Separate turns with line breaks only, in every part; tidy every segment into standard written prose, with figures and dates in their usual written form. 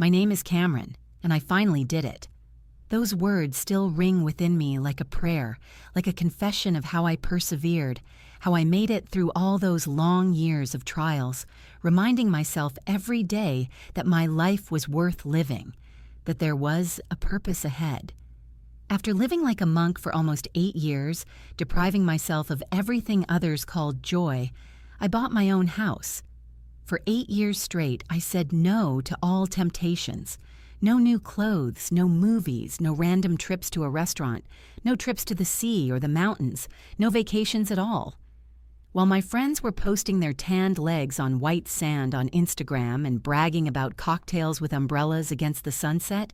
My name is Cameron, and I finally did it. Those words still ring within me like a prayer, like a confession of how I persevered, how I made it through all those long years of trials, reminding myself every day that my life was worth living, that there was a purpose ahead. After living like a monk for almost 8 years, depriving myself of everything others called joy, I bought my own house. For 8 years straight, I said no to all temptations. No new clothes, no movies, no random trips to a restaurant, no trips to the sea or the mountains, no vacations at all. While my friends were posting their tanned legs on white sand on Instagram and bragging about cocktails with umbrellas against the sunset,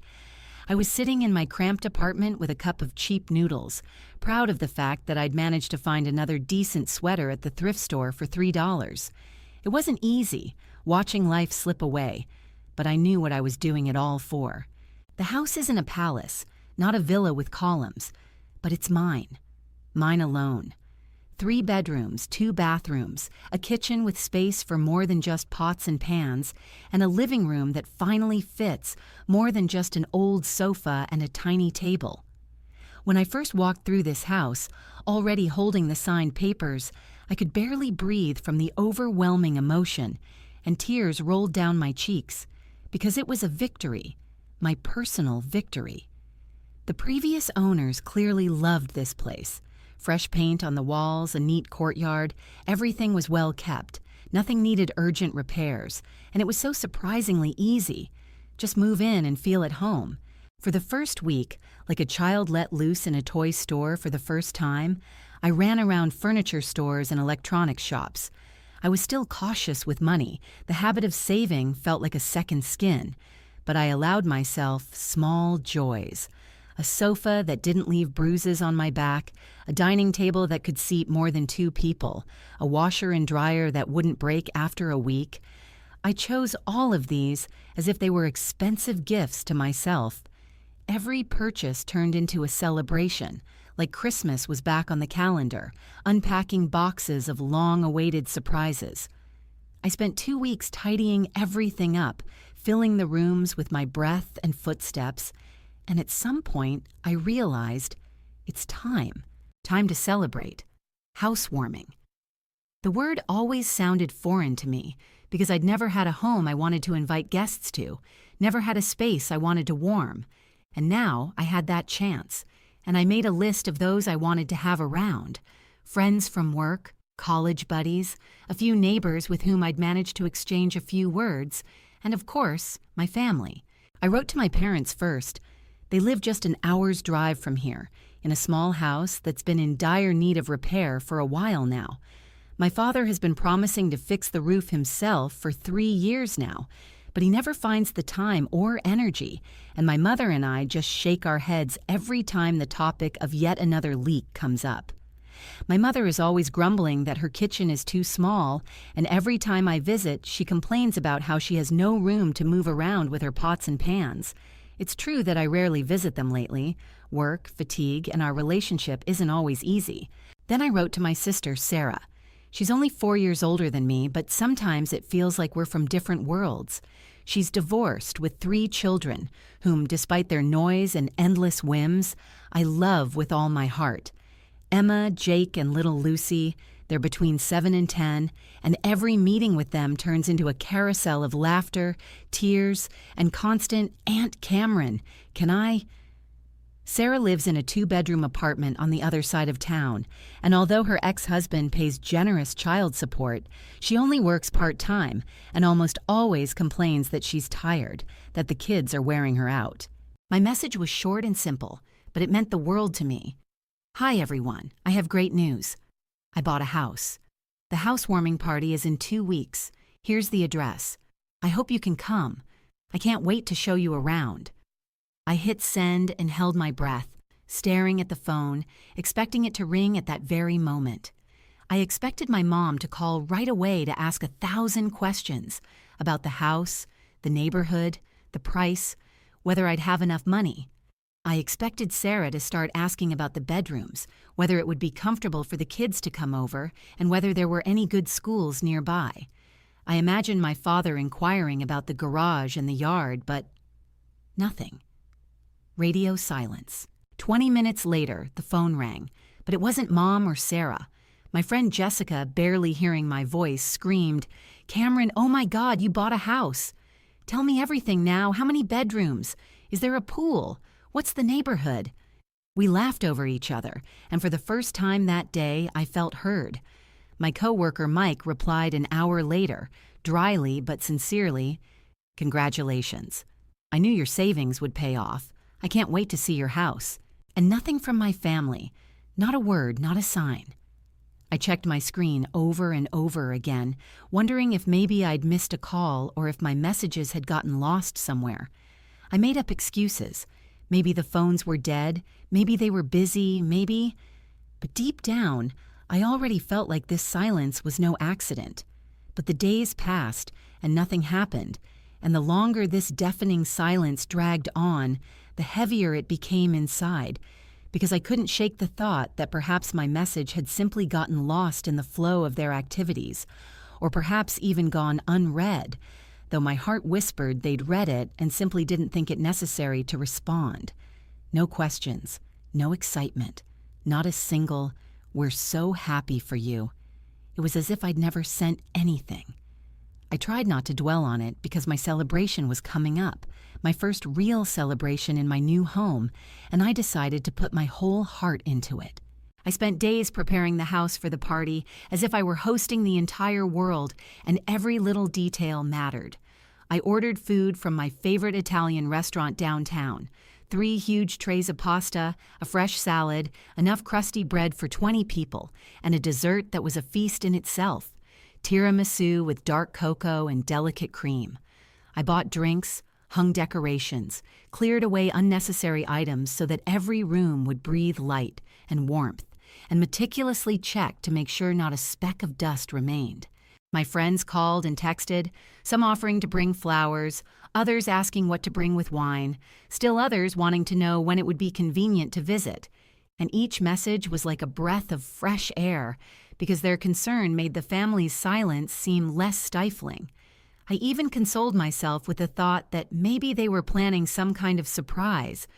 I was sitting in my cramped apartment with a cup of cheap noodles, proud of the fact that I'd managed to find another decent sweater at the thrift store for $3. It wasn't easy, watching life slip away, but I knew what I was doing it all for. The house isn't a palace, not a villa with columns, but it's mine. Mine alone. 3 bedrooms, 2 bathrooms, a kitchen with space for more than just pots and pans, and a living room that finally fits more than just an old sofa and a tiny table. When I first walked through this house, already holding the signed papers, I could barely breathe from the overwhelming emotion, and tears rolled down my cheeks, because it was a victory, my personal victory. The previous owners clearly loved this place. Fresh paint on the walls, a neat courtyard, everything was well kept. Nothing needed urgent repairs, and it was so surprisingly easy. Just move in and feel at home. For the first week, like a child let loose in a toy store for the first time, I ran around furniture stores and electronics shops. I was still cautious with money. The habit of saving felt like a second skin, but I allowed myself small joys. A sofa that didn't leave bruises on my back, a dining table that could seat more than 2 people, a washer and dryer that wouldn't break after a week. I chose all of these as if they were expensive gifts to myself. Every purchase turned into a celebration, like Christmas was back on the calendar, unpacking boxes of long-awaited surprises. I spent 2 weeks tidying everything up, filling the rooms with my breath and footsteps, and at some point, I realized it's time to celebrate. Housewarming. The word always sounded foreign to me because I'd never had a home I wanted to invite guests to, never had a space I wanted to warm. And now I had that chance, and I made a list of those I wanted to have around. Friends from work, college buddies, a few neighbors with whom I'd managed to exchange a few words, and of course, my family. I wrote to my parents first. They live just an hour's drive from here, in a small house that's been in dire need of repair for a while now. My father has been promising to fix the roof himself for 3 years now, but he never finds the time or energy, and my mother and I just shake our heads every time the topic of yet another leak comes up. My mother is always grumbling that her kitchen is too small, and every time I visit, she complains about how she has no room to move around with her pots and pans. It's true that I rarely visit them lately. Work, fatigue, and our relationship isn't always easy. Then I wrote to my sister, Sarah. She's only 4 years older than me, but sometimes it feels like we're from different worlds. She's divorced with 3 children, whom, despite their noise and endless whims, I love with all my heart. Emma, Jake, and little Lucy, they're between 7 and 10, and every meeting with them turns into a carousel of laughter, tears, and constant "Aunt Cameron, can I?" Sarah lives in a 2-bedroom apartment on the other side of town, and although her ex-husband pays generous child support, she only works part-time and almost always complains that she's tired, that the kids are wearing her out. My message was short and simple, but it meant the world to me. Hi everyone, I have great news. I bought a house. The housewarming party is in 2 weeks. Here's the address. I hope you can come. I can't wait to show you around. I hit send and held my breath, staring at the phone, expecting it to ring at that very moment. I expected my mom to call right away to ask 1,000 questions about the house, the neighborhood, the price, whether I'd have enough money. I expected Sarah to start asking about the bedrooms, whether it would be comfortable for the kids to come over, and whether there were any good schools nearby. I imagined my father inquiring about the garage and the yard, but Nothing. Radio silence. 20 minutes later, the phone rang, but it wasn't Mom or Sarah. My friend Jessica, barely hearing my voice, screamed, "Cameron, oh my God, you bought a house. Tell me everything now. How many bedrooms? Is there a pool? What's the neighborhood?" We laughed over each other, and for the first time that day, I felt heard. My coworker Mike replied an hour later, dryly but sincerely, "Congratulations. I knew your savings would pay off. I can't wait to see your house." And nothing from my family. Not a word, not a sign. I checked my screen over and over again, wondering if maybe I'd missed a call or if my messages had gotten lost somewhere. I made up excuses. Maybe the phones were dead, maybe they were busy, maybe... But deep down, I already felt like this silence was no accident. But the days passed, and nothing happened, and the longer this deafening silence dragged on, the heavier it became inside, because I couldn't shake the thought that perhaps my message had simply gotten lost in the flow of their activities, or perhaps even gone unread, though my heart whispered they'd read it and simply didn't think it necessary to respond. No questions, no excitement, not a single, "We're so happy for you." It was as if I'd never sent anything. I tried not to dwell on it because my celebration was coming up, my first real celebration in my new home, and I decided to put my whole heart into it. I spent days preparing the house for the party as if I were hosting the entire world, and every little detail mattered. I ordered food from my favorite Italian restaurant downtown, 3 huge trays of pasta, a fresh salad, enough crusty bread for 20 people, and a dessert that was a feast in itself. Tiramisu with dark cocoa and delicate cream. I bought drinks, hung decorations, cleared away unnecessary items so that every room would breathe light and warmth, and meticulously checked to make sure not a speck of dust remained. My friends called and texted, some offering to bring flowers, others asking what to bring with wine, still others wanting to know when it would be convenient to visit. And each message was like a breath of fresh air, because their concern made the family's silence seem less stifling. I even consoled myself with the thought that maybe they were planning some kind of surprise.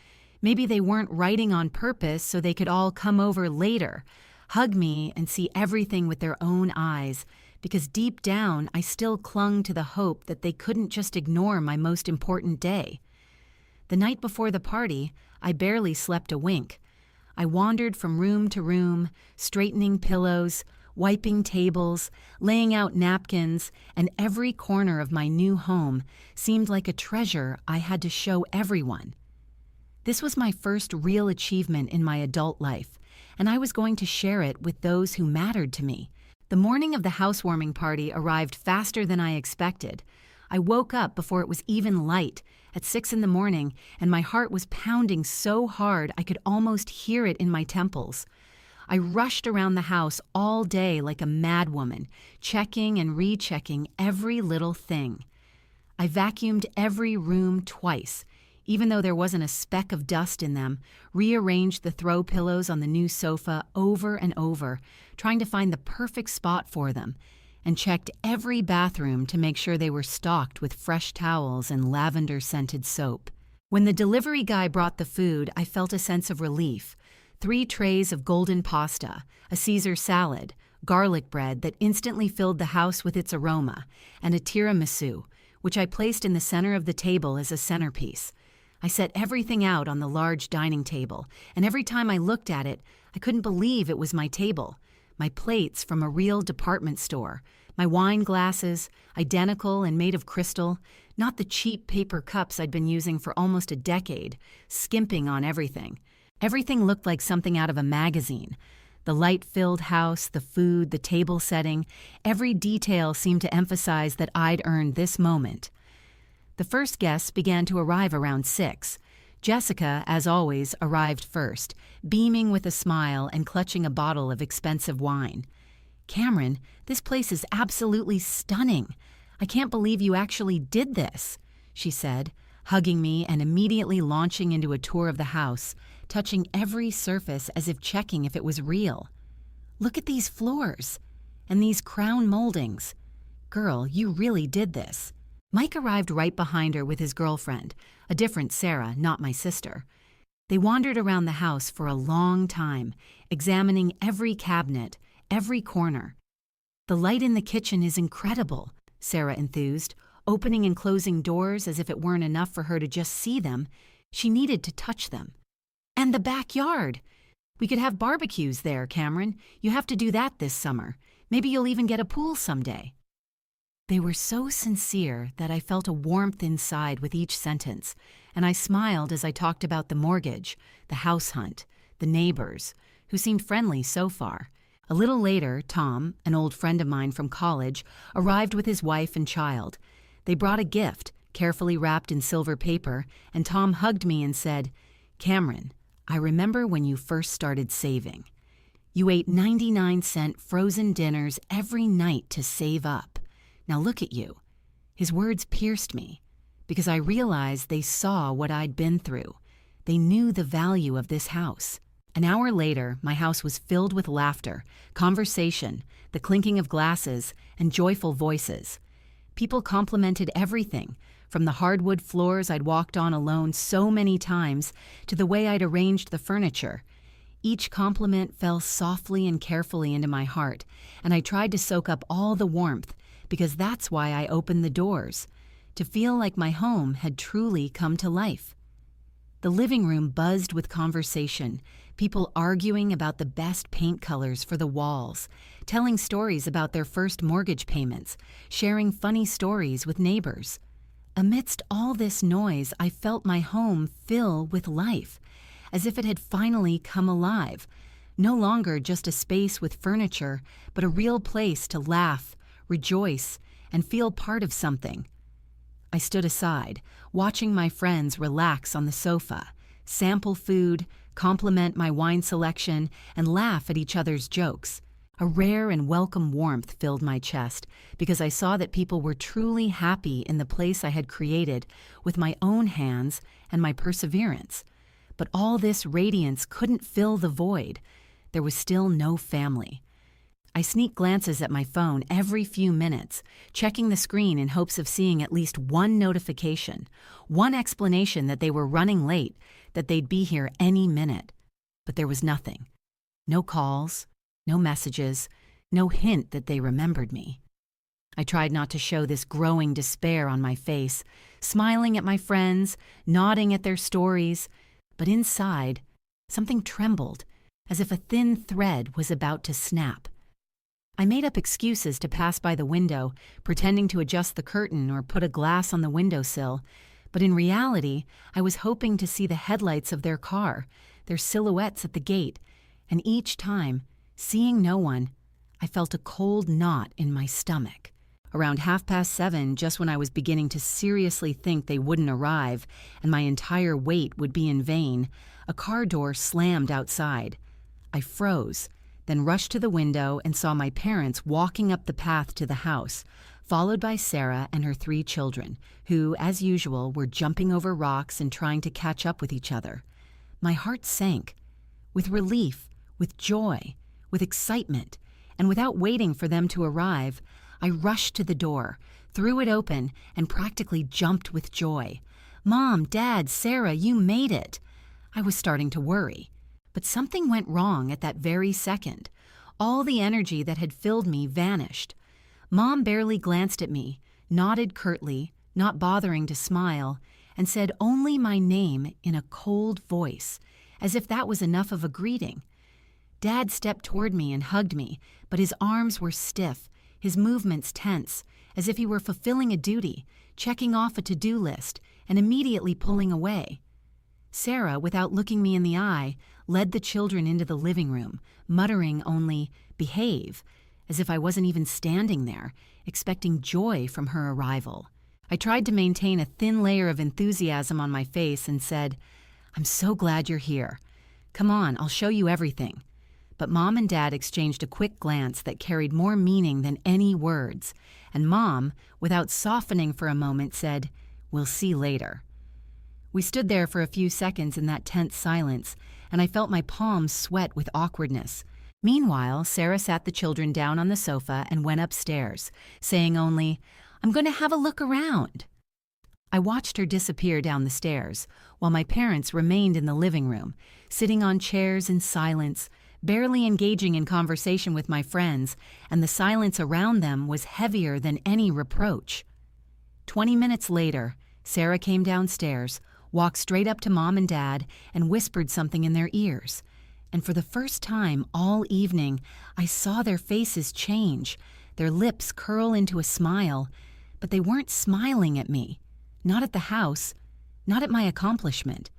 Maybe they weren't writing on purpose so they could all come over later, hug me and see everything with their own eyes, because deep down I still clung to the hope that they couldn't just ignore my most important day. The night before the party, I barely slept a wink. I wandered from room to room, straightening pillows, wiping tables, laying out napkins, and every corner of my new home seemed like a treasure I had to show everyone. This was my first real achievement in my adult life, and I was going to share it with those who mattered to me. The morning of the housewarming party arrived faster than I expected. I woke up before it was even light, at 6 in the morning, and my heart was pounding so hard I could almost hear it in my temples. I rushed around the house all day like a madwoman, checking and rechecking every little thing. I vacuumed every room twice, even though there wasn't a speck of dust in them, rearranged the throw pillows on the new sofa over and over, trying to find the perfect spot for them, and checked every bathroom to make sure they were stocked with fresh towels and lavender-scented soap. When the delivery guy brought the food, I felt a sense of relief. 3 trays of golden pasta, a Caesar salad, garlic bread that instantly filled the house with its aroma, and a tiramisu, which I placed in the center of the table as a centerpiece. I set everything out on the large dining table, and every time I looked at it, I couldn't believe it was my table. My plates from a real department store, my wine glasses, identical and made of crystal, not the cheap paper cups I'd been using for almost a decade, skimping on everything. Everything looked like something out of a magazine. The light-filled house, the food, the table setting, every detail seemed to emphasize that I'd earned this moment. The first guests began to arrive around 6. Jessica, as always, arrived first, beaming with a smile and clutching a bottle of expensive wine. "Cameron, this place is absolutely stunning. I can't believe you actually did this," she said, hugging me and immediately launching into a tour of the house, touching every surface as if checking if it was real. "Look at these floors, and these crown moldings. Girl, you really did this." Mike arrived right behind her with his girlfriend, a different Sarah, not my sister. They wandered around the house for a long time, examining every cabinet, every corner. "The light in the kitchen is incredible," Sarah enthused, opening and closing doors as if it weren't enough for her to just see them. She needed to touch them. "And the backyard! We could have barbecues there, Cameron. You have to do that this summer. Maybe you'll even get a pool someday." They were so sincere that I felt a warmth inside with each sentence, and I smiled as I talked about the mortgage, the house hunt, the neighbors, who seemed friendly so far. A little later, Tom, an old friend of mine from college, arrived with his wife and child. They brought a gift, carefully wrapped in silver paper, and Tom hugged me and said, "Cameron, I remember when you first started saving. You ate 99-cent frozen dinners every night to save up. Now look at you." His words pierced me, because I realized they saw what I'd been through. They knew the value of this house. An hour later, my house was filled with laughter, conversation, the clinking of glasses, and joyful voices. People complimented everything, from the hardwood floors I'd walked on alone so many times to the way I'd arranged the furniture. Each compliment fell softly and carefully into my heart, and I tried to soak up all the warmth, because that's why I opened the doors, to feel like my home had truly come to life. The living room buzzed with conversation, people arguing about the best paint colors for the walls, telling stories about their first mortgage payments, sharing funny stories with neighbors. Amidst all this noise, I felt my home fill with life, as if it had finally come alive, no longer just a space with furniture, but a real place to laugh, rejoice, and feel part of something. I stood aside, watching my friends relax on the sofa, sample food, compliment my wine selection, and laugh at each other's jokes. A rare and welcome warmth filled my chest because I saw that people were truly happy in the place I had created with my own hands and my perseverance. But all this radiance couldn't fill the void. There was still no family. I sneaked glances at my phone every few minutes, checking the screen in hopes of seeing at least one notification, one explanation that they were running late, that they'd be here any minute. But there was nothing. No calls, no messages, no hint that they remembered me. I tried not to show this growing despair on my face, smiling at my friends, nodding at their stories, but inside, something trembled, as if a thin thread was about to snap. I made up excuses to pass by the window, pretending to adjust the curtain or put a glass on the windowsill, but in reality, I was hoping to see the headlights of their car, their silhouettes at the gate, and each time, seeing no one, I felt a cold knot in my stomach. Around 7:30, just when I was beginning to seriously think they wouldn't arrive and my entire wait would be in vain, a car door slammed outside. I froze, then rushed to the window and saw my parents walking up the path to the house, followed by Sarah and her 3 children, who, as usual, were jumping over rocks and trying to catch up with each other. My heart sank. With relief, with joy, with excitement, and without waiting for them to arrive, I rushed to the door, threw it open, and practically jumped with joy. "Mom, Dad, Sarah, you made it!" I was starting to worry. But something went wrong at that very second. All the energy that had filled me vanished. Mom barely glanced at me, nodded curtly, not bothering to smile, and said only my name in a cold voice, as if that was enough of a greeting. Dad stepped toward me and hugged me, but his arms were stiff, his movements tense, as if he were fulfilling a duty, checking off a to-do list, and immediately pulling away. Sarah, without looking me in the eye, led the children into the living room, muttering only, "Behave," as if I wasn't even standing there, expecting joy from her arrival. I tried to maintain a thin layer of enthusiasm on my face and said, "I'm so glad you're here. Come on, I'll show you everything." But Mom and Dad exchanged a quick glance that carried more meaning than any words, and Mom, without softening for a moment, said, "We'll see later." We stood there for a few seconds in that tense silence, and I felt my palms sweat with awkwardness. Meanwhile, Sarah sat the children down on the sofa and went upstairs, saying only, I'm going to have a look around." I watched her disappear down the stairs, while my parents remained in the living room, sitting on chairs in silence, barely engaging in conversation with my friends, and the silence around them was heavier than any reproach. 20 minutes later, Sarah came downstairs, walked straight up to Mom and Dad, and whispered something in their ears. And for the first time all evening, I saw their faces change, their lips curl into a smile, but they weren't smiling at me. Not at the house, not at my accomplishment.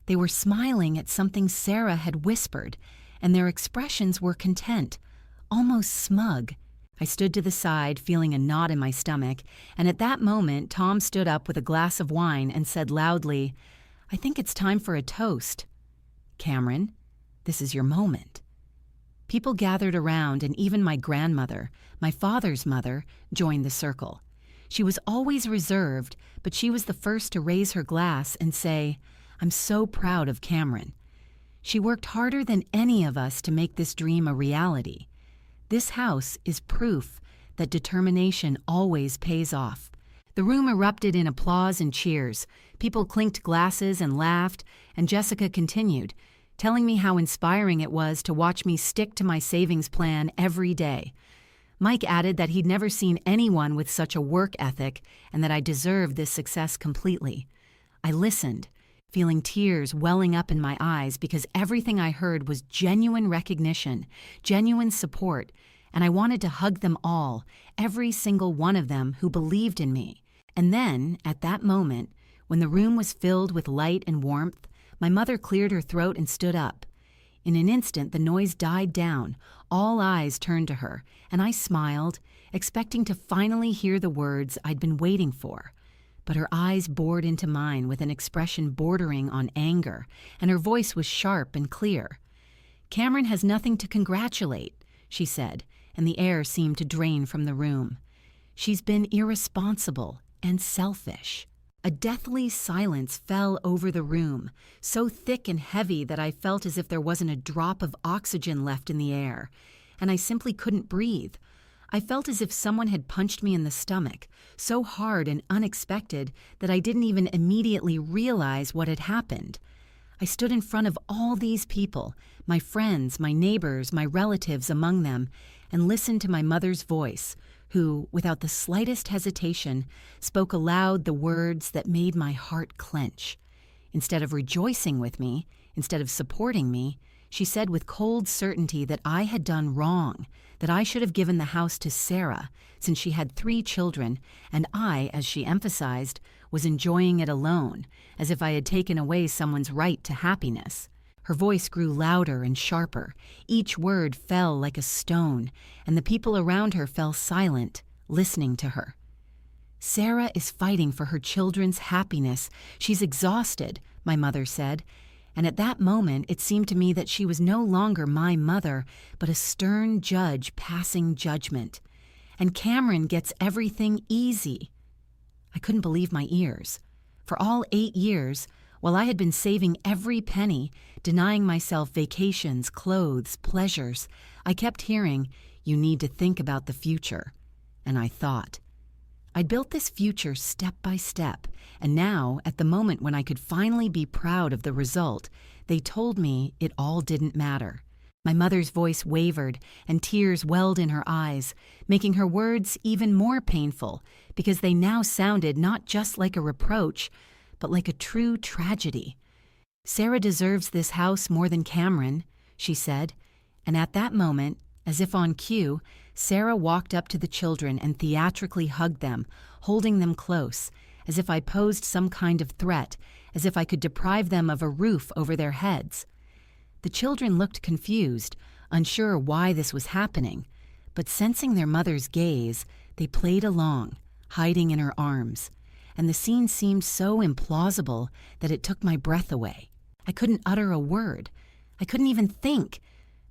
They were smiling at something Sarah had whispered, and their expressions were content, almost smug. I stood to the side, feeling a knot in my stomach, and at that moment Tom stood up with a glass of wine and said loudly, "I think it's time for a toast. Cameron, this is your moment." People gathered around, and even my grandmother, my father's mother, joined the circle. She was always reserved, but she was the first to raise her glass and say, "I'm so proud of Cameron." She worked harder than any of us to make this dream a reality. This house is proof that determination always pays off. The room erupted in applause and cheers. People clinked glasses and laughed, and Jessica continued, telling me how inspiring it was to watch me stick to my savings plan every day. Mike added that he'd never seen anyone with such a work ethic and that I deserved this success completely. I listened, feeling tears welling up in my eyes because everything I heard was genuine recognition, genuine support, and I wanted to hug them all, every single one of them who believed in me. And then, at that moment, when the room was filled with light and warmth, my mother cleared her throat and stood up. In an instant, the noise died down, all eyes turned to her, and I smiled, expecting to finally hear the words I'd been waiting for. But her eyes bored into mine with an expression bordering on anger, and her voice was sharp and clear. "Cameron has nothing to congratulate," she said, and the air seemed to drain from the room. "She's been irresponsible and selfish." A deathly silence fell over the room, so thick and heavy that I felt as if there wasn't a drop of oxygen left in the air, and I simply couldn't breathe. I felt as if someone had punched me in the stomach, so hard and unexpected that I didn't even immediately realize what had happened. I stood in front of all these people, my friends, my neighbors, my relatives among them, and listened to my mother's voice, who, without the slightest hesitation, spoke aloud the words that made my heart clench. Instead of rejoicing with me, instead of supporting me, she said with cold certainty that I had done wrong, that I should have given the house to Sarah, since she had 3 children, and I, as she emphasized, was enjoying it alone, as if I had taken away someone's right to happiness. Her voice grew louder and sharper. Each word fell like a stone, and the people around her fell silent, listening to her. "Sarah is fighting for her children's happiness. She's exhausted," my mother said, and at that moment it seemed to me that she was no longer my mother, but a stern judge passing judgment. "And Cameron gets everything easy." I couldn't believe my ears. For all 8 years, while I had been saving every penny, denying myself vacations, clothes, pleasures, I kept hearing, "You need to think about the future." And I thought. I'd built this future step by step, and now, at the moment when I could finally be proud of the result, they told me it all didn't matter. My mother's voice wavered, and tears welled in her eyes, making her words even more painful, because they now sounded not just like a reproach, but like a true tragedy. "Sarah deserves this house more than Cameron," she said, and at that moment, as if on cue, Sarah walked up to the children and theatrically hugged them, holding them close, as if I posed some kind of threat, as if I could deprive them of a roof over their heads. The children looked confused, unsure why this was happening, but sensing their mother's gaze, they played along, hiding in her arms. And the scene seemed so implausible that it took my breath away. I couldn't utter a word. I couldn't even think.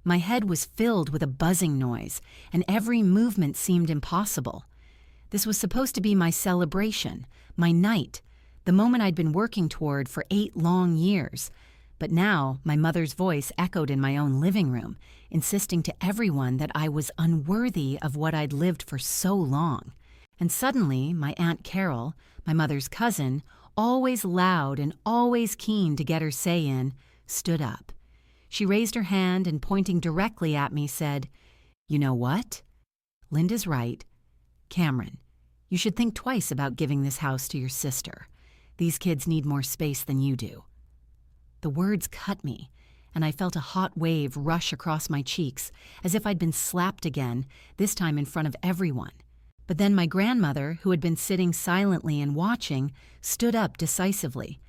My head was filled with a buzzing noise, and every movement seemed impossible. This was supposed to be my celebration, my night, the moment I'd been working toward for 8 long years. But now my mother's voice echoed in my own living room, insisting to everyone that I was unworthy of what I'd lived for so long. And suddenly, my Aunt Carol, my mother's cousin, always loud and always keen to get her say in, stood up. She raised her hand and pointing directly at me said, "You know what? Linda's right. Cameron, you should think twice about giving this house to your sister. These kids need more space than you do." The words cut me, and I felt a hot wave rush across my cheeks, as if I'd been slapped again, this time in front of everyone. But then my grandmother, who had been sitting silently and watching, stood up decisively.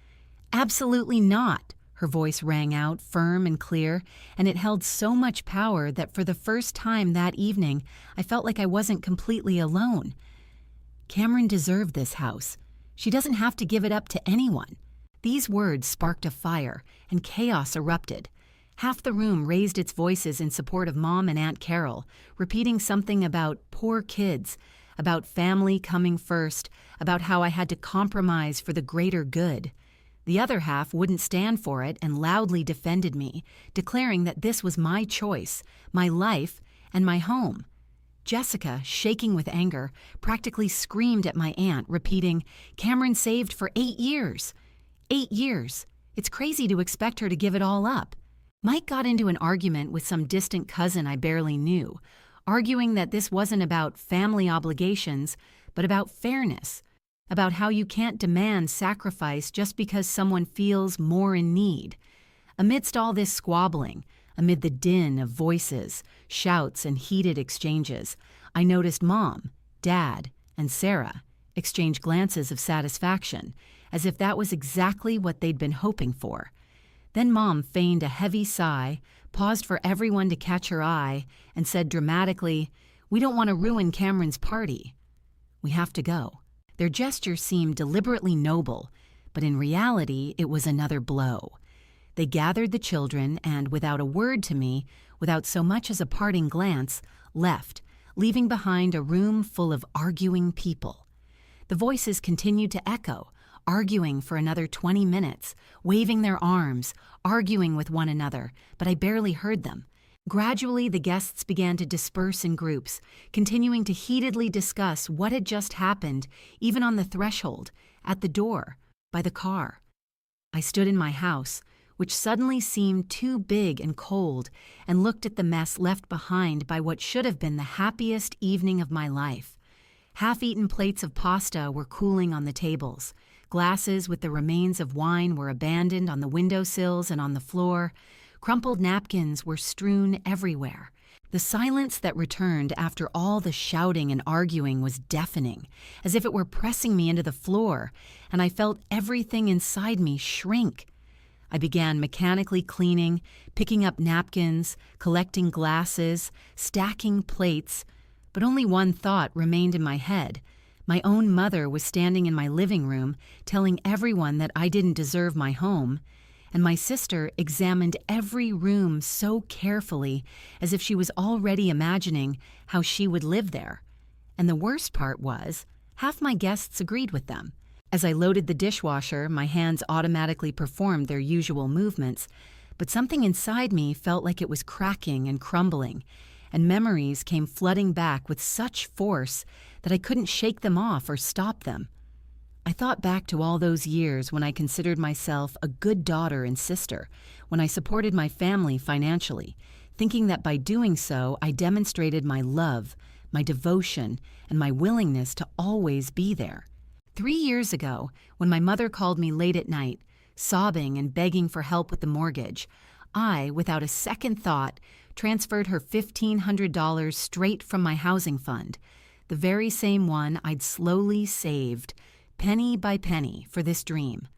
"Absolutely not," her voice rang out firm and clear, and it held so much power that for the first time that evening, I felt like I wasn't completely alone. Cameron deserved this house. She doesn't have to give it up to anyone. These words sparked a fire, and chaos erupted. Half the room raised its voices in support of Mom and Aunt Carol, repeating something about poor kids, about family coming first, about how I had to compromise for the greater good. The other half wouldn't stand for it and loudly defended me, declaring that this was my choice, my life, and my home. Jessica, shaking with anger, practically screamed at my aunt, repeating, "Cameron saved for 8 years. 8 years. It's crazy to expect her to give it all up." Mike got into an argument with some distant cousin I barely knew, arguing that this wasn't about family obligations, but about fairness, about how you can't demand sacrifice just because someone feels more in need. Amidst all this squabbling, amid the din of voices, shouts, and heated exchanges, I noticed Mom, Dad, and Sarah exchange glances of satisfaction, as if that was exactly what they'd been hoping for. Then Mom feigned a heavy sigh, paused for everyone to catch her eye, and said dramatically, "We don't want to ruin Cameron's party. We have to go." Their gesture seemed deliberately noble, but in reality it was another blow. They gathered the children and, without a word to me, without so much as a parting glance, left, leaving behind a room full of arguing people. The voices continued to echo, arguing for another 20 minutes, waving their arms, arguing with one another, but I barely heard them. Gradually, the guests began to disperse in groups, continuing to heatedly discuss what had just happened, even on the threshold, at the door, by the car. I stood in my house, which suddenly seemed too big and cold, and looked at the mess left behind by what should have been the happiest evening of my life. Half-eaten plates of pasta were cooling on the tables. Glasses with the remains of wine were abandoned on the windowsills and on the floor. Crumpled napkins were strewn everywhere. The silence that returned after all the shouting and arguing was deafening, as if it were pressing me into the floor, and I felt everything inside me shrink. I began mechanically cleaning, picking up napkins, collecting glasses, stacking plates, but only one thought remained in my head. My own mother was standing in my living room, telling everyone that I didn't deserve my home, and my sister examined every room so carefully as if she was already imagining how she would live there. And the worst part was, half my guests agreed with them. As I loaded the dishwasher, my hands automatically performed their usual movements, but something inside me felt like it was cracking and crumbling, and memories came flooding back with such force that I couldn't shake them off or stop them. I thought back to all those years when I considered myself a good daughter and sister, when I supported my family financially, thinking that by doing so I demonstrated my love, my devotion, and my willingness to always be there. 3 years ago, when my mother called me late at night, sobbing and begging for help with the mortgage, I, without a second thought, transferred her $1,500 straight from my housing fund, the very same one I'd slowly saved, penny by penny, for this dream.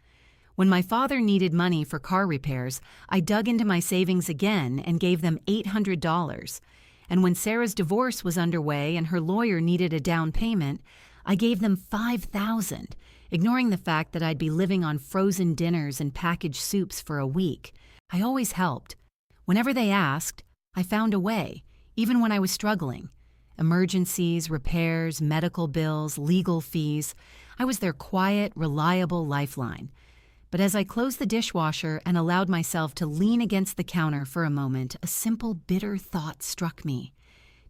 When my father needed money for car repairs, I dug into my savings again and gave them $800. And when Sarah's divorce was underway and her lawyer needed a down payment, I gave them $5,000, ignoring the fact that I'd be living on frozen dinners and packaged soups for a week. I always helped. Whenever they asked, I found a way, even when I was struggling. Emergencies, repairs, medical bills, legal fees. I was their quiet, reliable lifeline. But as I closed the dishwasher and allowed myself to lean against the counter for a moment, a simple, bitter thought struck me.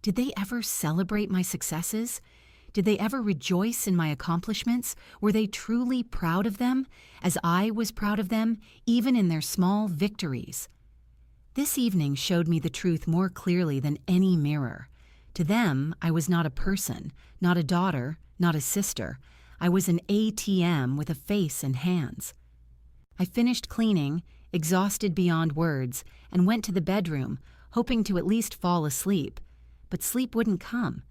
Did they ever celebrate my successes? Did they ever rejoice in my accomplishments? Were they truly proud of them, as I was proud of them, even in their small victories? This evening showed me the truth more clearly than any mirror. To them, I was not a person, not a daughter, not a sister. I was an ATM with a face and hands. I finished cleaning, exhausted beyond words, and went to the bedroom, hoping to at least fall asleep. But sleep wouldn't come.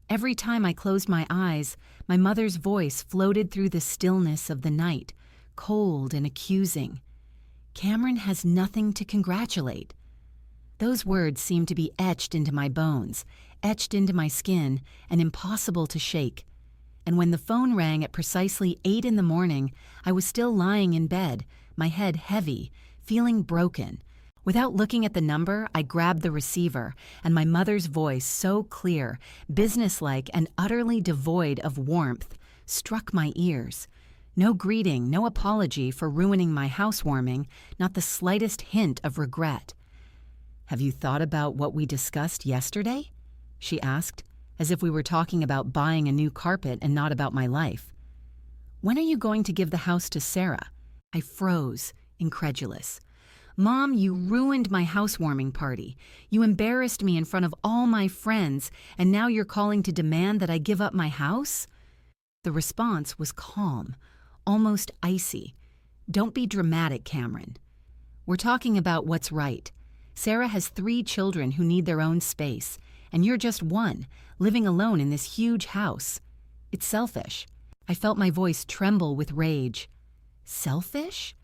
Every time I closed my eyes, my mother's voice floated through the stillness of the night, cold and accusing. Cameron has nothing to congratulate. Those words seemed to be etched into my bones, etched into my skin, and impossible to shake. And when the phone rang at precisely 8 in the morning, I was still lying in bed, my head heavy, feeling broken. Without looking at the number, I grabbed the receiver, and my mother's voice, so clear, businesslike, and utterly devoid of warmth, struck my ears. No greeting, no apology for ruining my housewarming, not the slightest hint of regret. "Have you thought about what we discussed yesterday?" she asked, as if we were talking about buying a new carpet and not about my life. "When are you going to give the house to Sarah?" I froze, incredulous. "Mom, you ruined my housewarming party. You embarrassed me in front of all my friends, and now you're calling to demand that I give up my house?" The response was calm, almost icy. "Don't be dramatic, Cameron. We're talking about what's right. Sarah has 3 children who need their own space, and you're just one, living alone in this huge house. It's selfish." I felt my voice tremble with rage. Selfish?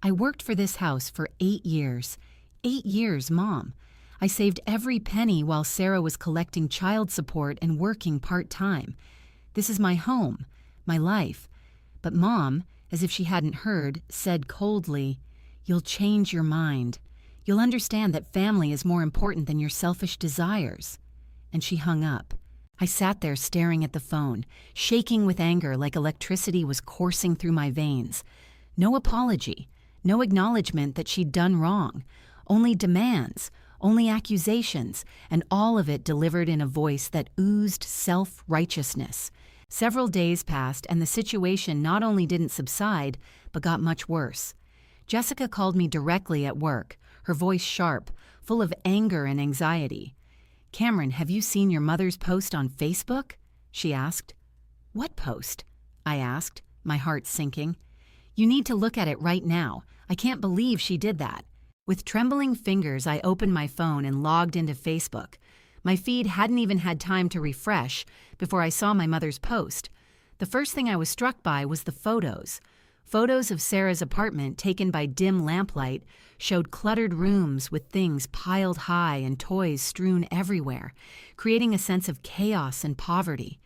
I worked for this house for 8 years. 8 years, Mom. I saved every penny while Sarah was collecting child support and working part-time. This is my home, my life. But Mom, as if she hadn't heard, said coldly, "You'll change your mind. You'll understand that family is more important than your selfish desires." And she hung up. I sat there staring at the phone, shaking with anger like electricity was coursing through my veins. No apology. No acknowledgement that she'd done wrong, only demands, only accusations, and all of it delivered in a voice that oozed self-righteousness. Several days passed, and the situation not only didn't subside, but got much worse. Jessica called me directly at work, her voice sharp, full of anger and anxiety. "Cameron, have you seen your mother's post on Facebook?" she asked. "What post?" I asked, my heart sinking. "You need to look at it right now. I can't believe she did that." With trembling fingers, I opened my phone and logged into Facebook. My feed hadn't even had time to refresh before I saw my mother's post. The first thing I was struck by was the photos. Photos of Sarah's apartment taken by dim lamplight showed cluttered rooms with things piled high and toys strewn everywhere, creating a sense of chaos and poverty.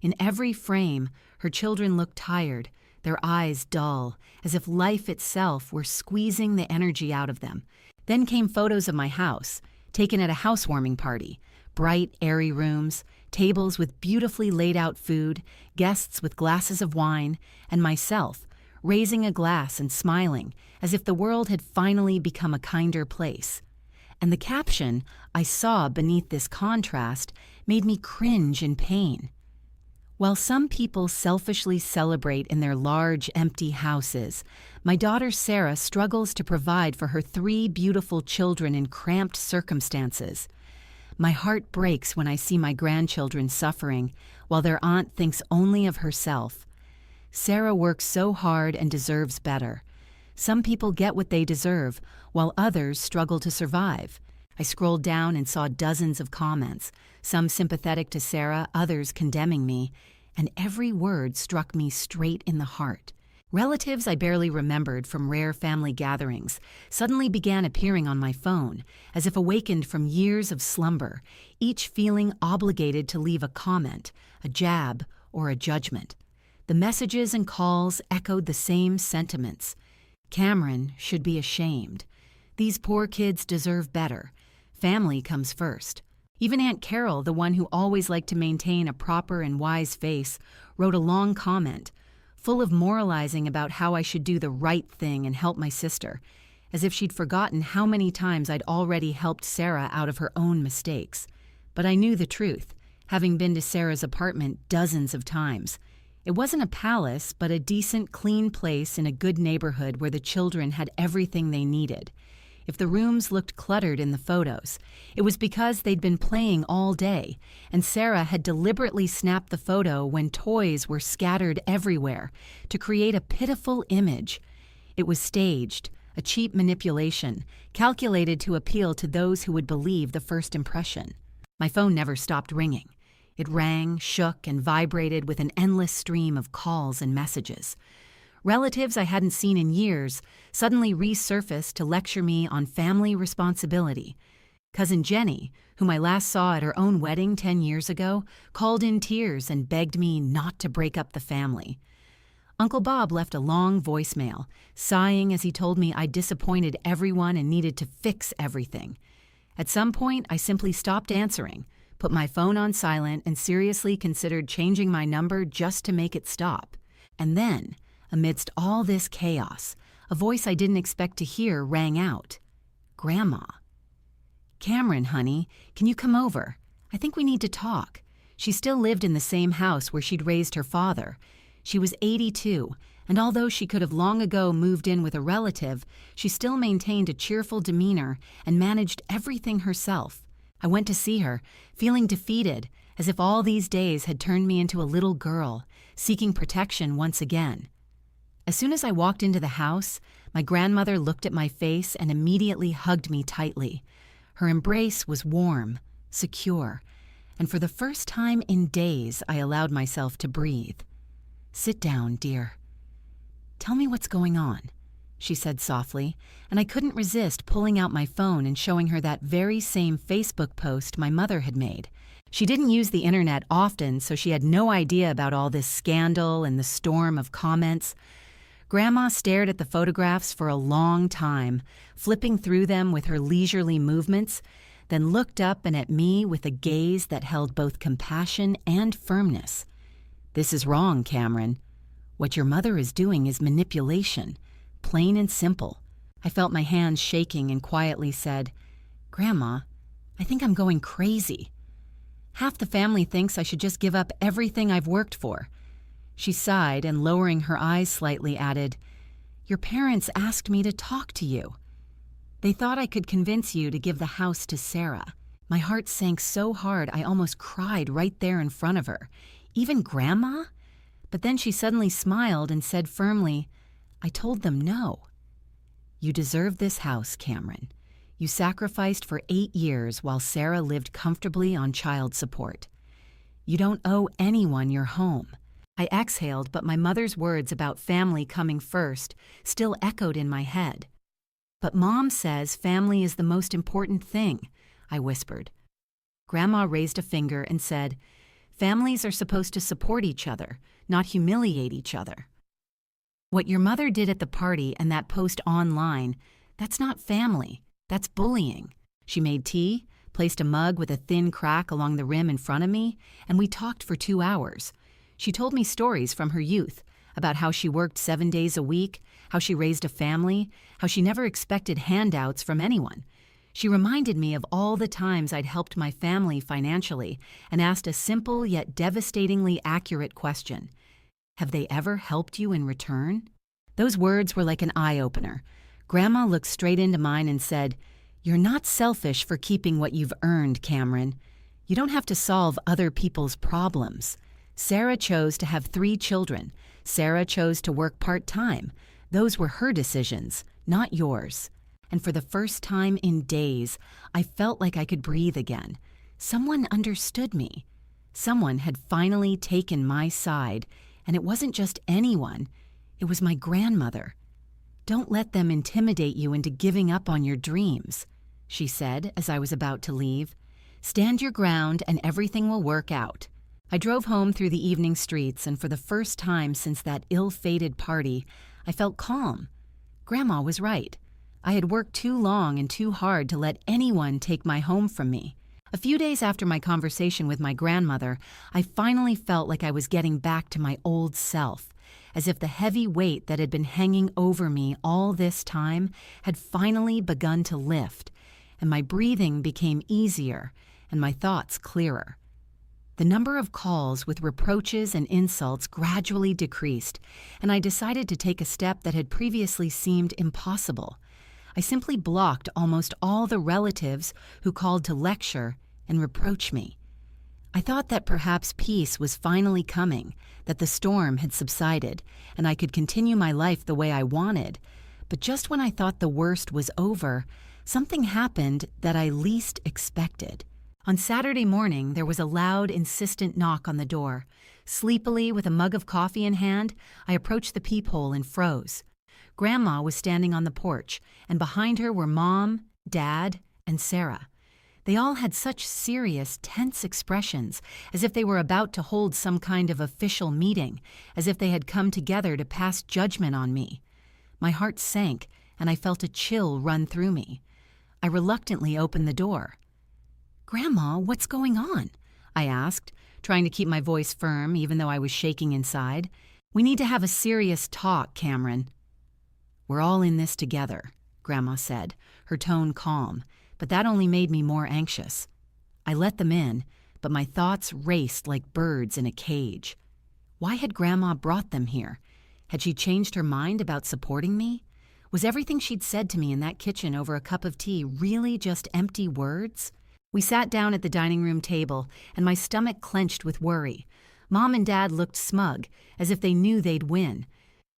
In every frame, her children looked tired, their eyes dull, as if life itself were squeezing the energy out of them. Then came photos of my house, taken at a housewarming party. Bright, airy rooms, tables with beautifully laid out food, guests with glasses of wine, and myself, raising a glass and smiling, as if the world had finally become a kinder place. And the caption I saw beneath this contrast made me cringe in pain. While some people selfishly celebrate in their large, empty houses, my daughter Sarah struggles to provide for her 3 beautiful children in cramped circumstances. My heart breaks when I see my grandchildren suffering, while their aunt thinks only of herself. Sarah works so hard and deserves better. Some people get what they deserve, while others struggle to survive. I scrolled down and saw dozens of comments, some sympathetic to Sarah, others condemning me, and every word struck me straight in the heart. Relatives I barely remembered from rare family gatherings suddenly began appearing on my phone, as if awakened from years of slumber, each feeling obligated to leave a comment, a jab, or a judgment. The messages and calls echoed the same sentiments. Cameron should be ashamed. These poor kids deserve better. Family comes first. Even Aunt Carol, the one who always liked to maintain a proper and wise face, wrote a long comment, full of moralizing about how I should do the right thing and help my sister, as if she'd forgotten how many times I'd already helped Sarah out of her own mistakes. But I knew the truth, having been to Sarah's apartment dozens of times. It wasn't a palace, but a decent, clean place in a good neighborhood where the children had everything they needed. If the rooms looked cluttered in the photos, it was because they'd been playing all day, and Sarah had deliberately snapped the photo when toys were scattered everywhere to create a pitiful image. It was staged, a cheap manipulation, calculated to appeal to those who would believe the first impression. My phone never stopped ringing. It rang, shook, and vibrated with an endless stream of calls and messages. Relatives I hadn't seen in years suddenly resurfaced to lecture me on family responsibility. Cousin Jenny, whom I last saw at her own wedding 10 years ago, called in tears and begged me not to break up the family. Uncle Bob left a long voicemail, sighing as he told me I'd disappointed everyone and needed to fix everything. At some point, I simply stopped answering, put my phone on silent, and seriously considered changing my number just to make it stop. And then, amidst all this chaos, a voice I didn't expect to hear rang out. Grandma. Cameron, honey, can you come over? I think we need to talk. She still lived in the same house where she'd raised her father. She was 82, and although she could have long ago moved in with a relative, she still maintained a cheerful demeanor and managed everything herself. I went to see her, feeling defeated, as if all these days had turned me into a little girl, seeking protection once again. As soon as I walked into the house, my grandmother looked at my face and immediately hugged me tightly. Her embrace was warm, secure, and for the first time in days, I allowed myself to breathe. Sit down, dear. Tell me what's going on, she said softly, and I couldn't resist pulling out my phone and showing her that very same Facebook post my mother had made. She didn't use the internet often, so she had no idea about all this scandal and the storm of comments. Grandma stared at the photographs for a long time, flipping through them with her leisurely movements, then looked up and at me with a gaze that held both compassion and firmness. This is wrong, Cameron. What your mother is doing is manipulation, plain and simple. I felt my hands shaking and quietly said, Grandma, I think I'm going crazy. Half the family thinks I should just give up everything I've worked for. She sighed and, lowering her eyes slightly, added, Your parents asked me to talk to you. They thought I could convince you to give the house to Sarah. My heart sank so hard I almost cried right there in front of her. Even Grandma? But then she suddenly smiled and said firmly, I told them no. You deserve this house, Cameron. You sacrificed for 8 years while Sarah lived comfortably on child support. You don't owe anyone your home. I exhaled, but my mother's words about family coming first still echoed in my head. But Mom says family is the most important thing, I whispered. Grandma raised a finger and said, Families are supposed to support each other, not humiliate each other. What your mother did at the party and that post online, that's not family, that's bullying. She made tea, placed a mug with a thin crack along the rim in front of me, and we talked for 2 hours. She told me stories from her youth about how she worked 7 days a week, how she raised a family, how she never expected handouts from anyone. She reminded me of all the times I'd helped my family financially and asked a simple yet devastatingly accurate question. Have they ever helped you in return? Those words were like an eye-opener. Grandma looked straight into mine and said, You're not selfish for keeping what you've earned, Cameron. You don't have to solve other people's problems. Sarah chose to have 3 children. Sarah chose to work part-time. Those were her decisions, not yours. And for the first time in days, I felt like I could breathe again. Someone understood me. Someone had finally taken my side, and it wasn't just anyone. It was my grandmother. Don't let them intimidate you into giving up on your dreams, she said as I was about to leave. Stand your ground and everything will work out. I drove home through the evening streets, and for the first time since that ill-fated party, I felt calm. Grandma was right. I had worked too long and too hard to let anyone take my home from me. A few days after my conversation with my grandmother, I finally felt like I was getting back to my old self, as if the heavy weight that had been hanging over me all this time had finally begun to lift, and my breathing became easier and my thoughts clearer. The number of calls with reproaches and insults gradually decreased, and I decided to take a step that had previously seemed impossible. I simply blocked almost all the relatives who called to lecture and reproach me. I thought that perhaps peace was finally coming, that the storm had subsided, and I could continue my life the way I wanted. But just when I thought the worst was over, something happened that I least expected. On Saturday morning, there was a loud, insistent knock on the door. Sleepily, with a mug of coffee in hand, I approached the peephole and froze. Grandma was standing on the porch, and behind her were Mom, Dad, and Sarah. They all had such serious, tense expressions, as if they were about to hold some kind of official meeting, as if they had come together to pass judgment on me. My heart sank, and I felt a chill run through me. I reluctantly opened the door. "Grandma, what's going on?" I asked, trying to keep my voice firm even though I was shaking inside. "We need to have a serious talk, Cameron." "We're all in this together," Grandma said, her tone calm, but that only made me more anxious. I let them in, but my thoughts raced like birds in a cage. Why had Grandma brought them here? Had she changed her mind about supporting me? Was everything she'd said to me in that kitchen over a cup of tea really just empty words? We sat down at the dining room table, and my stomach clenched with worry. Mom and Dad looked smug, as if they knew they'd win.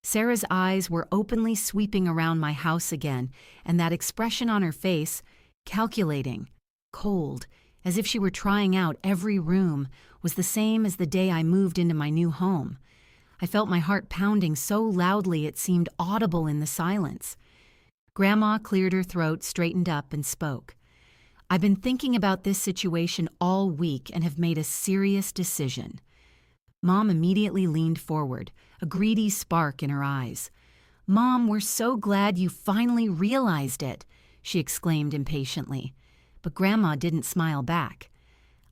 Sarah's eyes were openly sweeping around my house again, and that expression on her face, calculating, cold, as if she were trying out every room, was the same as the day I moved into my new home. I felt my heart pounding so loudly it seemed audible in the silence. Grandma cleared her throat, straightened up, and spoke. "I've been thinking about this situation all week and have made a serious decision." Mom immediately leaned forward, a greedy spark in her eyes. "Mom, we're so glad you finally realized it," she exclaimed impatiently. But Grandma didn't smile back.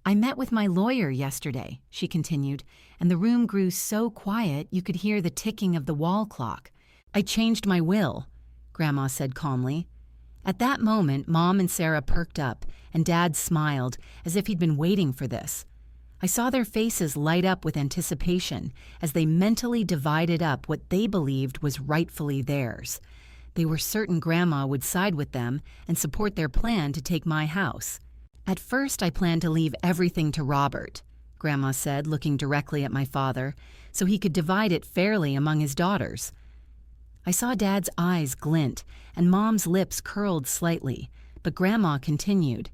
"I met with my lawyer yesterday," she continued, and the room grew so quiet you could hear the ticking of the wall clock. "I changed my will," Grandma said calmly. At that moment, Mom and Sarah perked up, and Dad smiled, as if he'd been waiting for this. I saw their faces light up with anticipation as they mentally divided up what they believed was rightfully theirs. They were certain Grandma would side with them and support their plan to take my house. "At first, I planned to leave everything to Robert," Grandma said, looking directly at my father, "so he could divide it fairly among his daughters." I saw Dad's eyes glint, and Mom's lips curled slightly, but Grandma continued.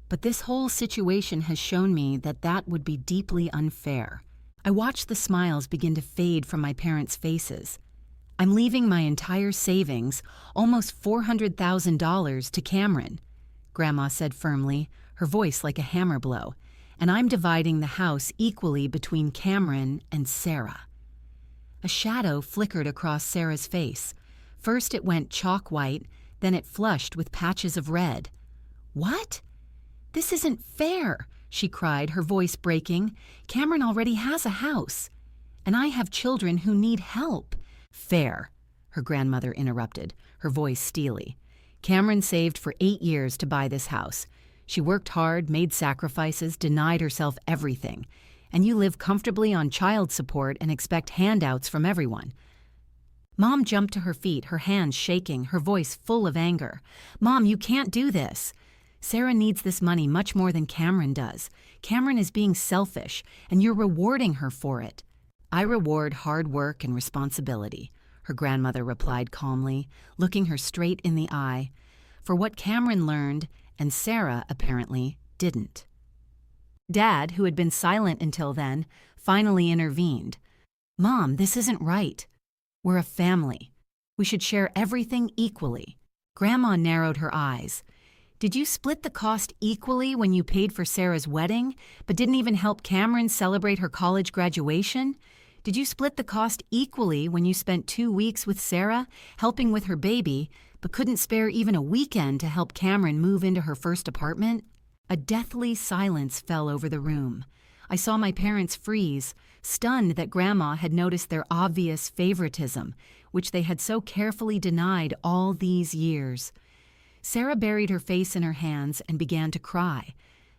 "But this whole situation has shown me that that would be deeply unfair." I watched the smiles begin to fade from my parents' faces. "I'm leaving my entire savings, almost $400,000, to Cameron," Grandma said firmly, her voice like a hammer blow, "and I'm dividing the house equally between Cameron and Sarah." A shadow flickered across Sarah's face. First it went chalk white, then it flushed with patches of red. "What? This isn't fair," she cried, her voice breaking. "Cameron already has a house, and I have children who need help." "Fair," her grandmother interrupted, her voice steely. "Cameron saved for 8 years to buy this house. She worked hard, made sacrifices, denied herself everything. And you live comfortably on child support and expect handouts from everyone." Mom jumped to her feet, her hands shaking, her voice full of anger. "Mom, you can't do this. Sarah needs this money much more than Cameron does. Cameron is being selfish, and you're rewarding her for it." "I reward hard work and responsibility," her grandmother replied calmly, looking her straight in the eye, "for what Cameron learned, and Sarah, apparently, didn't." Dad, who had been silent until then, finally intervened. "Mom, this isn't right. We're a family. We should share everything equally." Grandma narrowed her eyes. "Did you split the cost equally when you paid for Sarah's wedding, but didn't even help Cameron celebrate her college graduation? Did you split the cost equally when you spent 2 weeks with Sarah, helping with her baby, but couldn't spare even a weekend to help Cameron move into her first apartment?" A deathly silence fell over the room. I saw my parents freeze, stunned that Grandma had noticed their obvious favoritism, which they had so carefully denied all these years. Sarah buried her face in her hands and began to cry,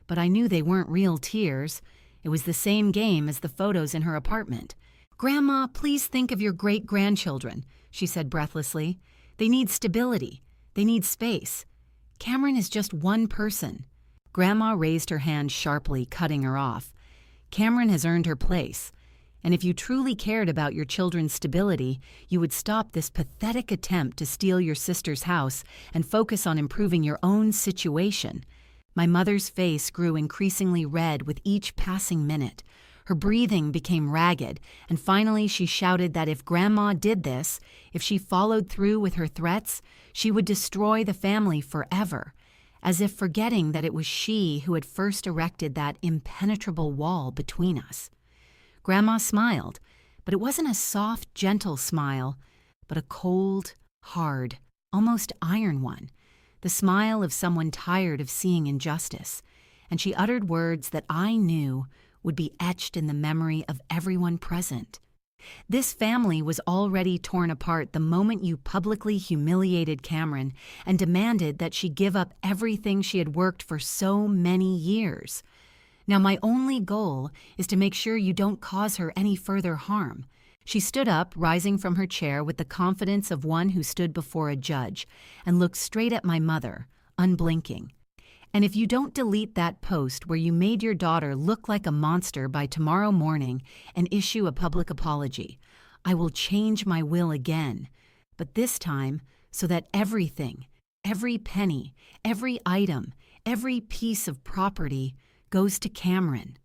but I knew they weren't real tears. It was the same game as the photos in her apartment. "Grandma, please think of your great-grandchildren," she said breathlessly. "They need stability. They need space. Cameron is just one person." Grandma raised her hand sharply, cutting her off. "Cameron has earned her place. And if you truly cared about your children's stability, you would stop this pathetic attempt to steal your sister's house and focus on improving your own situation." My mother's face grew increasingly red with each passing minute. Her breathing became ragged, and finally she shouted that if Grandma did this, if she followed through with her threats, she would destroy the family forever, as if forgetting that it was she who had first erected that impenetrable wall between us. Grandma smiled, but it wasn't a soft, gentle smile, but a cold, hard, almost iron one, the smile of someone tired of seeing injustice, and she uttered words that I knew would be etched in the memory of everyone present. "This family was already torn apart the moment you publicly humiliated Cameron and demanded that she give up everything she had worked for so many years. Now my only goal is to make sure you don't cause her any further harm." She stood up, rising from her chair with the confidence of one who stood before a judge, and looked straight at my mother, unblinking. "And if you don't delete that post where you made your daughter look like a monster by tomorrow morning and issue a public apology, I will change my will again, but this time so that everything, every penny, every item, every piece of property goes to Cameron."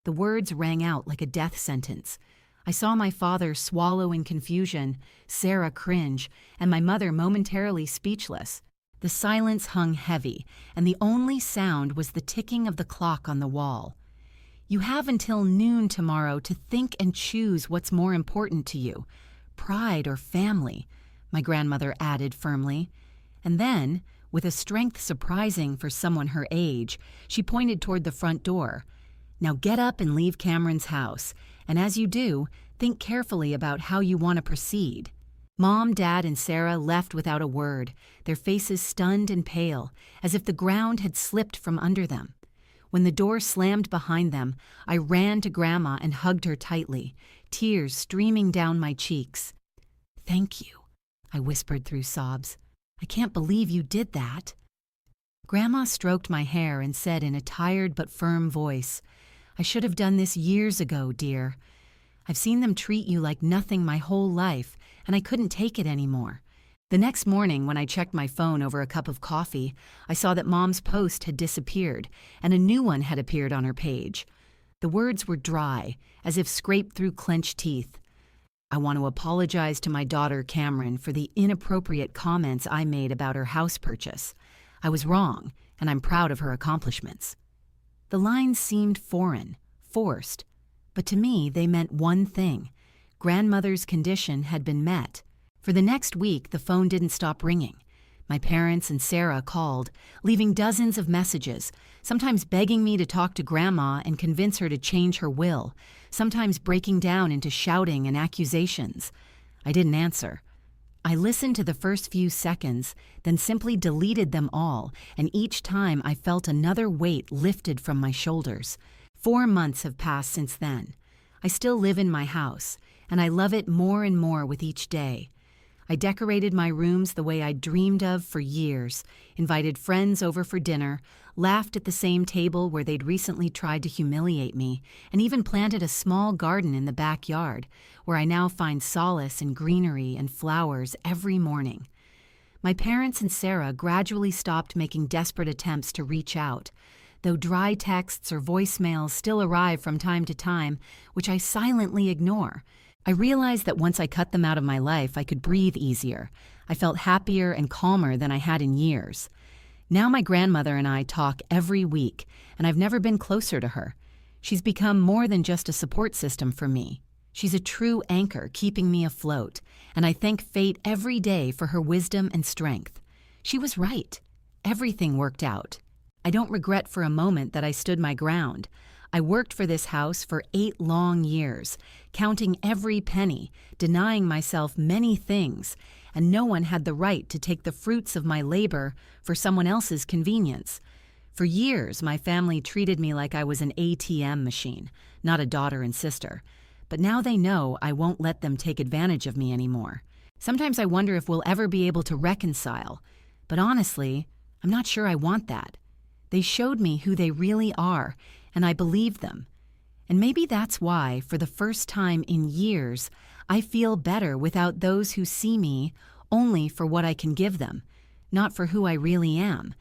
The words rang out like a death sentence. I saw my father swallow in confusion, Sarah cringe, and my mother momentarily speechless. The silence hung heavy, and the only sound was the ticking of the clock on the wall. "You have until noon tomorrow to think and choose what's more important to you, pride or family," my grandmother added firmly. And then, with a strength surprising for someone her age, she pointed toward the front door. "Now get up and leave Cameron's house, and as you do, think carefully about how you want to proceed." Mom, Dad, and Sarah left without a word, their faces stunned and pale, as if the ground had slipped from under them. When the door slammed behind them, I ran to Grandma and hugged her tightly, tears streaming down my cheeks. "Thank you," I whispered through sobs. "I can't believe you did that." Grandma stroked my hair and said in a tired but firm voice, "I should have done this years ago, dear. I've seen them treat you like nothing my whole life, and I couldn't take it anymore." The next morning, when I checked my phone over a cup of coffee, I saw that Mom's post had disappeared, and a new one had appeared on her page. The words were dry, as if scraped through clenched teeth. "I want to apologize to my daughter Cameron for the inappropriate comments I made about her house purchase. I was wrong, and I'm proud of her accomplishments." The lines seemed foreign, forced, but to me they meant one thing: grandmother's condition had been met. For the next week, the phone didn't stop ringing. My parents and Sarah called, leaving dozens of messages, sometimes begging me to talk to Grandma and convince her to change her will, sometimes breaking down into shouting and accusations. I didn't answer. I listened to the first few seconds, then simply deleted them all, and each time I felt another weight lifted from my shoulders. 4 months have passed since then. I still live in my house, and I love it more and more with each day. I decorated my rooms the way I'd dreamed of for years, invited friends over for dinner, laughed at the same table where they'd recently tried to humiliate me, and even planted a small garden in the backyard, where I now find solace in greenery and flowers every morning. My parents and Sarah gradually stopped making desperate attempts to reach out, though dry texts or voicemails still arrive from time to time, which I silently ignore. I realized that once I cut them out of my life, I could breathe easier. I felt happier and calmer than I had in years. Now my grandmother and I talk every week, and I've never been closer to her. She's become more than just a support system for me. She's a true anchor keeping me afloat, and I thank fate every day for her wisdom and strength. She was right. Everything worked out. I don't regret for a moment that I stood my ground. I worked for this house for 8 long years, counting every penny, denying myself many things, and no one had the right to take the fruits of my labor for someone else's convenience. For years, my family treated me like I was an ATM machine, not a daughter and sister. But now they know I won't let them take advantage of me anymore. Sometimes I wonder if we'll ever be able to reconcile. But honestly, I'm not sure I want that. They showed me who they really are, and I believed them. And maybe that's why, for the first time in years, I feel better without those who see me only for what I can give them, not for who I really am.